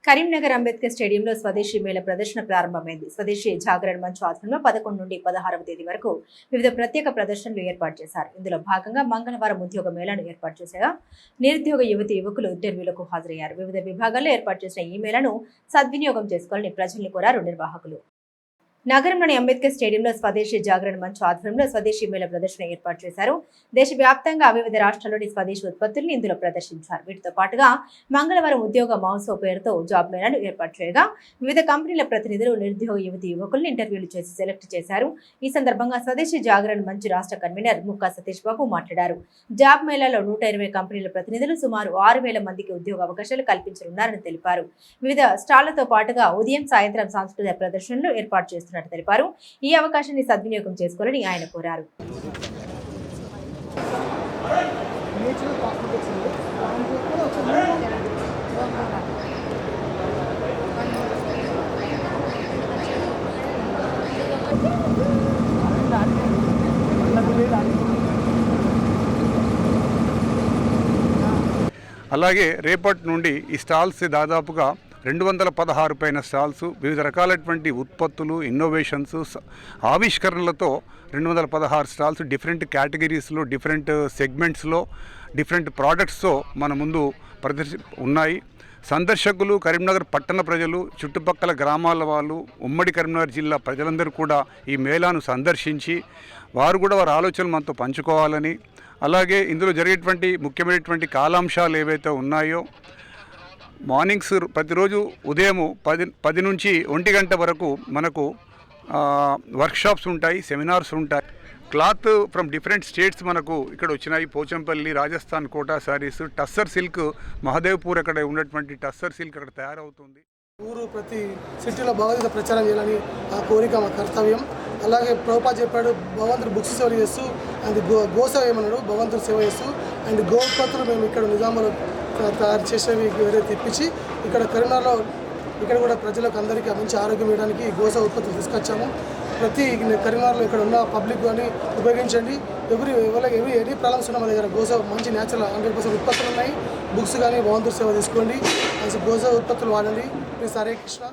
కరీంనగర్ అంబేద్కర్ స్టేడియంలో స్వదేశీ మేళ ప్రదర్శన ప్రారంభమైంది. స్వదేశీ జాగరణ మంచ్ ఆధ్వర్యంలో 11 నుండి 16వ తేదీ వరకు వివిధ ప్రత్యేక ప్రదర్శనలు ఏర్పాటు చేశారు. ఇందులో భాగంగా మంగళవారం ఉద్యోగ మేళాను ఏర్పాటు చేశారు. నిరుద్యోగ యువకులు ఇంటర్వ్యూలకు హాజరయ్యారు. వివిధ విభాగాల్లో ఏర్పాటు చేసిన ఈ మేళను సద్వినియోగం చేసుకోవాలని ప్రజల్ని కోరారు నిర్వాహకులు. నగరంలోని అంబేద్కర్ స్టేడియంలో స్వదేశీ జాగరణ మంచ్ ఆధ్వర్యంలో స్వదేశీ మేళ ప్రదర్శన ఏర్పాటు చేశారు. దేశవ్యాప్తంగా వివిధ రాష్ట్రాల్లోని స్వదేశీ ఉత్పత్తులను ఇందులో ప్రదర్శించారు. వీటితో పాటుగా మంగళవారం ఉద్యోగ మహోత్సవ్ పేరుతో జాబ్ మేళాను ఏర్పాటు చేయగా వివిధ కంపెనీల ప్రతినిధులు నిరుద్యోగ యువకులను ఇంటర్వ్యూలు చేసి సెలెక్ట్ చేశారు. ఈ సందర్భంగా స్వదేశీ జాగరణ మంచ్ రాష్ట్ర కన్వీనర్ ముక్కా సతీష్ బాబు మాట్లాడారు. జాబ్ మేళాలో 120 కంపెనీల ప్రతినిధులు సుమారు 6,000 మందికి ఉద్యోగ అవకాశాలు కల్పించనున్నారని తెలిపారు. వివిధ స్టాళ్లతో పాటుగా ఉదయం సాయంత్రం సాంస్కృతిక ప్రదర్శనలు ఏర్పాటు చేస్తున్నారు తెలిపారు. ఈ అవకాశాన్ని సద్వినియోగం చేసుకోవాలని ఆయన కోరారు. అలాగే రేపటి నుండి ఈ స్టాల్స్ దాదాపుగా 216 పైన స్టాల్స్ వివిధ రకాలైనటువంటి ఉత్పత్తులు, ఇన్నోవేషన్స్, ఆవిష్కరణలతో 216 స్టాల్స్ డిఫరెంట్ కేటగిరీస్లో, డిఫరెంట్ సెగ్మెంట్స్లో, డిఫరెంట్ ప్రోడక్ట్స్తో మన ముందు ఉన్నాయి. సందర్శకులు, కరీంనగర్ పట్టణ ప్రజలు, చుట్టుపక్కల గ్రామాల వాళ్ళు, ఉమ్మడి కరీంనగర్ జిల్లా ప్రజలందరూ కూడా ఈ మేళాను సందర్శించి వారు కూడా వారి ఆలోచనలు మనతో పంచుకోవాలని, అలాగే ఇందులో జరిగేటువంటి ముఖ్యమైనటువంటి కాలాంశాలు ఏవైతే ఉన్నాయో మార్నింగ్స్ ప్రతిరోజు ఉదయం 10 నుంచి 1 గంట వరకు మనకు వర్క్షాప్స్ ఉంటాయి, సెమినార్స్ ఉంటాయి. క్లాత్ ఫ్రమ్ డిఫరెంట్ స్టేట్స్ మనకు ఇక్కడ వచ్చినాయి. పోచంపల్లి, రాజస్థాన్ కోటా శారీస్, టస్సర్ సిల్క్, మహదేవ్పూర్ అక్కడ ఉన్నటువంటి టస్సర్ సిల్క్ అక్కడ తయారవుతుంది. ఊరు ప్రతి సిటీలో భగవద్గీత ప్రచారం చేయాలని ఆ కోరిక మా కర్తవ్యం. అలాగే ప్రభుపాద చెప్పాడు, భగవంతుడు బుక్స్ సేవ చేస్తూ అండ్ గోసేవ ఏమన్నాడు, భగవంతుడు సేవ చేస్తూ అండ్ గోపత్తులు మేము ఇక్కడ నిజాంలో తయారు చేసేవి వేరే తెప్పించి ఇక్కడ కరీంనగర్లో ఇక్కడ కూడా ప్రజలకు అందరికీ మంచి ఆరోగ్యం ఇవ్వడానికి గోసేవ ఉత్పత్తులు తీసుకొచ్చాము. ప్రతి కరీంనగర్లో ఇక్కడ ఉన్న పబ్లిక్ కానీ ఉపయోగించండి. ఎనీ ప్రాబ్లమ్స్ ఉన్నా మన దగ్గర గోసేవ మంచి న్యాచురల్ 100% ఉత్పత్తులు ఉన్నాయి. బుక్స్ కానీ భగవంతుడి సేవ తీసుకోండి. గోసేవ ఉత్పత్తులు వాడండి. ప్లీజ్ హరే కృష్ణ.